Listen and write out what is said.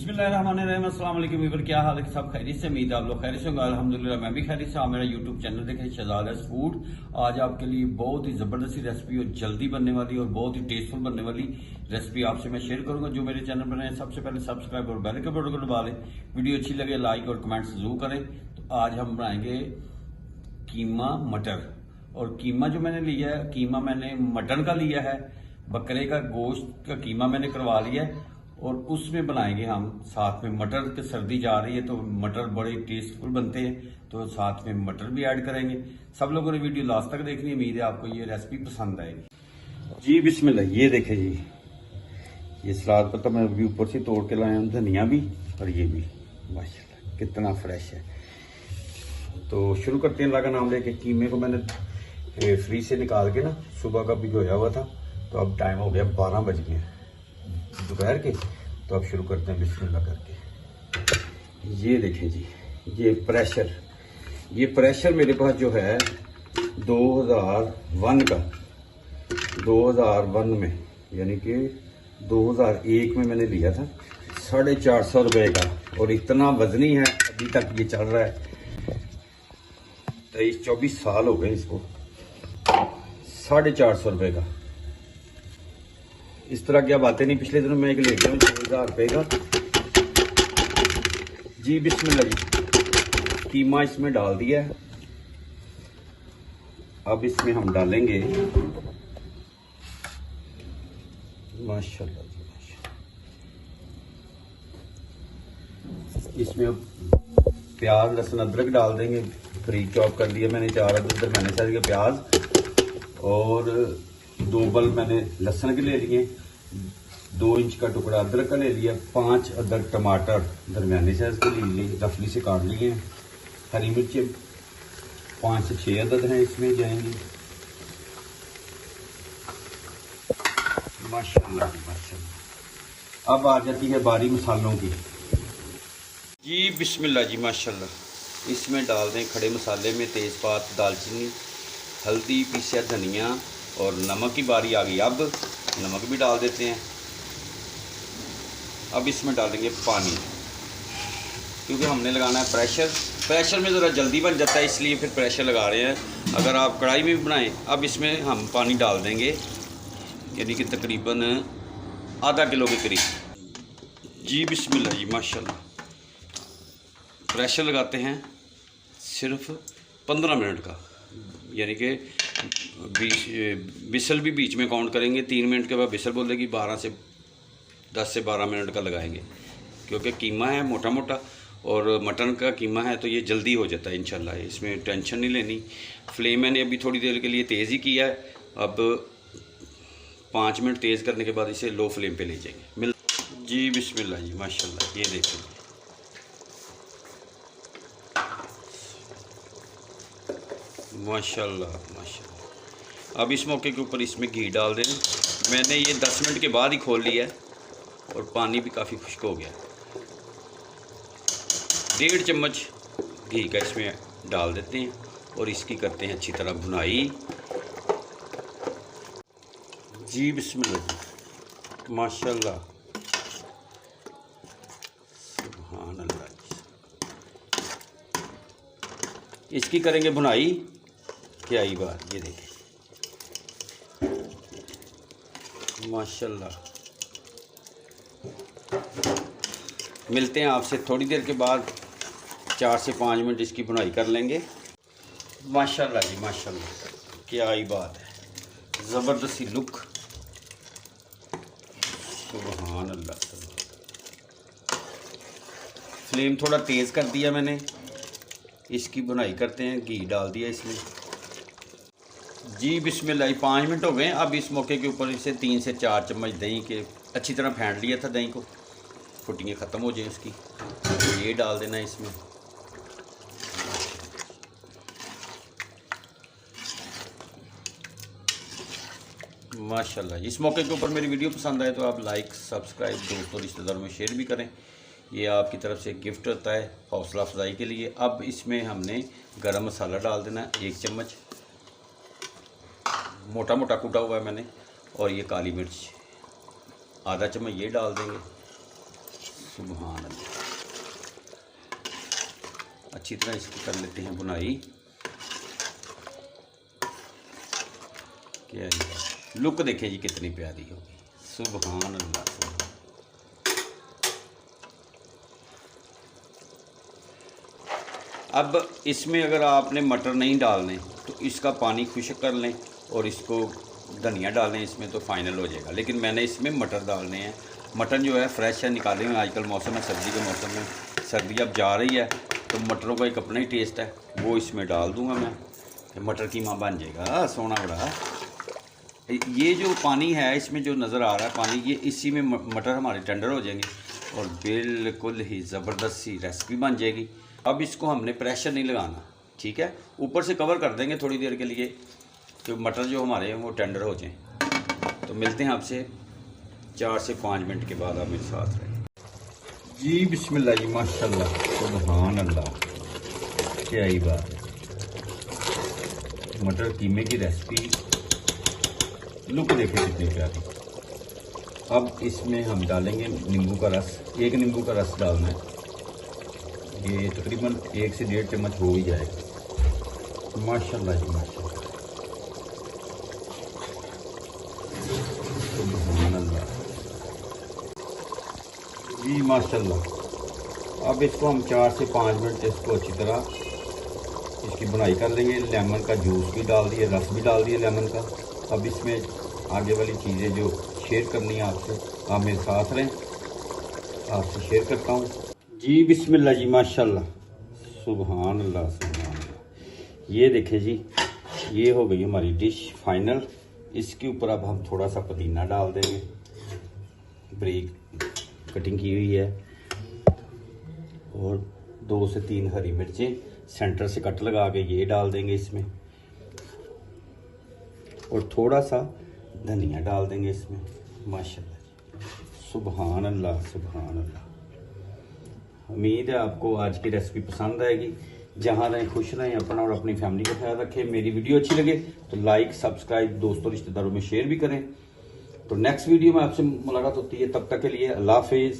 बिस्मिल्लाहिर्रहमानिर्रहीम। अस्सलाम वालेकुम वीवर, क्या हाल है? सब खैरियत से? उम्मीद आप लोग खैरियत से होंगे। अल्हम्दुलिल्लाह मैं भी खैरियत से। आप मेरा यूट्यूब चैनल देखें, शहजाद फूड। आज आपके लिए बहुत ही जबरदस्त रेसिपी और जल्दी बनने वाली और बहुत ही टेस्टफुल बनने वाली रेसिपी आपसे मैं शेयर करूंगा। जो मेरे चैनल पर है सबसे पहले सब्सक्राइब और बेल के बटन को दबा लें। वीडियो अच्छी लगे लाइक और कमेंट्स जरूर करें। तो आज हम बनाएंगे कीमा मटर। और कीमा जो मैंने लिया है, कीमा मैंने मटन का लिया है, बकरे का गोश्त का कीमा मैंने करवा लिया है। और उसमें बनाएंगे हम साथ में मटर की सर्दी जा रही है तो मटर बड़े टेस्टफुल बनते हैं, तो साथ में मटर भी ऐड करेंगे। सब लोगों ने वीडियो लास्ट तक देखनी है। उम्मीद है आपको ये रेसिपी पसंद आएगी। जी बिस्मिल्लाह। ये देखें जी, ये सलाद पत्ता मैं अभी ऊपर से तोड़ के लाया हूँ, धनिया भी और ये भी माशाल्लाह कितना फ्रेश है। तो शुरू करते हैं। अल्लाह का नाम लेके। कीमे को मैंने फ्रीज से निकाल के ना सुबह का भिगोया हुआ था, तो अब टाइम हो गया 12 बज गए दोपहर के। तो अब शुरू करते हैं बिस्मिल्लाह करके। ये देखें जी, ये प्रेशर मेरे पास जो है 2001 का, 2001 में यानी कि 2001 में मैंने लिया था, 450 रुपये का। और इतना वजनी है, अभी तक ये चल रहा है। 23-24 साल हो गए इसको। 450 रुपये का। इस तरह की अब आते नहीं। पिछले दिनों मैं एक ले गया हूँ 6000 रुपये का। जी बिस्मिल्लाह जी। कीमा इसमें डाल दिया है। अब इसमें हम डालेंगे माशाल्लाह जी माशाल्लाह, इसमें अब प्याज लहसुन अदरक डाल देंगे। फ्रीज चॉप कर दिया मैंने 4 अदरक मैंने साइज के प्याज, और 2 बल मैंने लहसुन के ले लिए, 2 इंच का टुकड़ा अदरक का ले लिया, 5 अदरक टमाटर दरमियाने साइज के ले लिए, रफली से काट लिए हैं। हरी मिर्चें 5 से 6 अदद हैं इसमें जाएंगी। माशाल्लाह माशाल्लाह। अब आ जाती है बारी मसालों की। जी बिस्मिल्लाह जी माशाल्लाह। इसमें डाल दें खड़े मसाले में तेज़पात, दालचीनी, हल्दी, पीसा धनिया और नमक की बारी आ गई। अब नमक भी डाल देते हैं। अब इसमें डालेंगे पानी, क्योंकि हमने लगाना है प्रेशर में ज़रा जल्दी बन जाता है, इसलिए फिर प्रेशर लगा रहे हैं। अगर आप कढ़ाई में भी बनाएं, अब इसमें हम पानी डाल देंगे, यानी कि तकरीबन आधा किलो के करीब। जी बिस्मिल्लाह जी माशाल्लाह। प्रेशर लगाते हैं सिर्फ 15 मिनट का, यानी कि बिसल भी बीच में काउंट करेंगे। 3 मिनट के बाद बिसल बोलेगी, 10 से 12 मिनट का लगाएंगे, क्योंकि कीमा है मोटा मोटा और मटन का कीमा है, तो ये जल्दी हो जाता है इंशाल्लाह। इसमें टेंशन नहीं लेनी। फ्लेम मैंने अभी थोड़ी देर के लिए तेज़ ही किया है। अब 5 मिनट तेज़ करने के बाद इसे लो फ्लेम पे ले जाएंगे। जी बिस्मिल्लाह जी माशाल्लाह। ये देखिए माशाल्लाह माशाल्लाह। अब इस मौके के ऊपर इसमें घी डाल दें। मैंने ये 10 मिनट के बाद ही खोल लिया है और पानी भी काफ़ी खुश्क हो गया। 1.5 चम्मच घी का इसमें डाल देते हैं और इसकी करते हैं अच्छी तरह भुनाई। जी बिस्मिल्लाह माशाल्लाह सुभान अल्लाह। इसकी करेंगे भुनाई। क्या ही बात। ये देखें माशाल्लाह। मिलते हैं आपसे थोड़ी देर के बाद। 4 से 5 मिनट इसकी भुनाई कर लेंगे। माशाल्लाह जी माशाल्लाह। क्या ही बात है, ज़बरदस्ती लुक। सुभान अल्लाह। फ्लेम थोड़ा तेज़ कर दिया मैंने। इसकी भुनाई करते हैं। घी डाल दिया इसमें। जी बिस्मिल्लाह। 5 मिनट हो गए। अब इस मौके के ऊपर इसे 3 से 4 चम्मच दही के अच्छी तरह फेंट लिया था दही को, फुटियाँ ख़त्म हो जाए उसकी। ये डाल देना इसमें। माशाल्लाह। इस मौके के ऊपर मेरी वीडियो पसंद आए तो आप लाइक सब्सक्राइब दोस्तों रिश्तेदारों में शेयर भी करें। ये आपकी तरफ से गिफ्ट होता है हौसला अफजाई के लिए। अब इसमें हमने गरम मसाला डाल देना 1 चम्मच, मोटा मोटा कूटा हुआ है मैंने। और ये काली मिर्च आधा चम्मच ये डाल देंगे। सुभान अल्लाह। अच्छी तरह इसकी कर लेते हैं बुनाई। क्या लुक देखें जी कितनी प्यारी होगी, सुभान अल्लाह। अब इसमें अगर आपने मटर नहीं डालने तो इसका पानी खुश्क कर लें और इसको धनिया डालें इसमें तो फाइनल हो जाएगा। लेकिन मैंने इसमें मटर डालने हैं। मटन जो है फ्रेश है, निकाले हुए। आजकल मौसम है सर्दी के मौसम में, सर्दी अब जा रही है तो मटरों का एक अपना ही टेस्ट है, वो इसमें डाल दूंगा मैं। मटर कीमा बन जाएगा सोना बड़ा। ये जो पानी है इसमें जो नज़र आ रहा है पानी, ये इसी में मटर हमारे टेंडर हो जाएंगे और बिल्कुल ही ज़बरदस्त सी रेसिपी बन जाएगी। अब इसको हमने प्रेशर नहीं लगाना, ठीक है, ऊपर से कवर कर देंगे थोड़ी देर के लिए कि मटर जो हमारे हैं वो टेंडर हो जाएं। तो मिलते हैं आपसे 4 से 5 मिनट के बाद। आप मेरे साथ रहें जी। बिस्मिल्लाह जी, माशाल्लाह, सुभान अल्लाह, क्या ही बात है। मटर कीमे की रेसिपी, लुक देखें कितनी प्यारी। अब इसमें हम डालेंगे नींबू का रस। 1 नींबू का रस डालना है। ये तकरीबन 1 से 1.5 चम्मच हो ही जाएगा। माशाल्लाह जी माशाल्लाह, सुभान अल्लाह जी माशाल्लाह। अब इसको हम 4 से 5 मिनट इसको अच्छी तरह इसकी बुनाई कर लेंगे। लेमन का जूस भी डाल दिए, रस भी डाल दिए लेमन का। अब इसमें आगे वाली चीज़ें जो शेयर करनी है आपसे, आप मेरे साथ रहें, आपसे शेयर करता हूँ जी। बिस्मिल्लाह जी माशाल्लाह, सुभान अल्लाह, सुभान अल्लाह। ये देखें जी, ये हो गई हमारी डिश फाइनल। इसके ऊपर अब हम थोड़ा सा पुदीना डाल देंगे, ब्रीक कटिंग की हुई है, और 2 से 3 हरी मिर्चें सेंटर से कट लगा के ये डाल देंगे इसमें, और थोड़ा सा धनिया डाल देंगे इसमें। माशाल्लाह, सुभान अल्लाह, सुभान अल्लाह। उम्मीद है आपको आज की रेसिपी पसंद आएगी। जहाँ रहें खुश रहें, अपना और अपनी फैमिली का ख्याल रखें। मेरी वीडियो अच्छी लगे तो लाइक, सब्सक्राइब, दोस्तों रिश्तेदारों में शेयर भी करें। तो नेक्स्ट वीडियो में आपसे मुलाकात होती है, तब तक के लिए अल्लाह हाफिज़।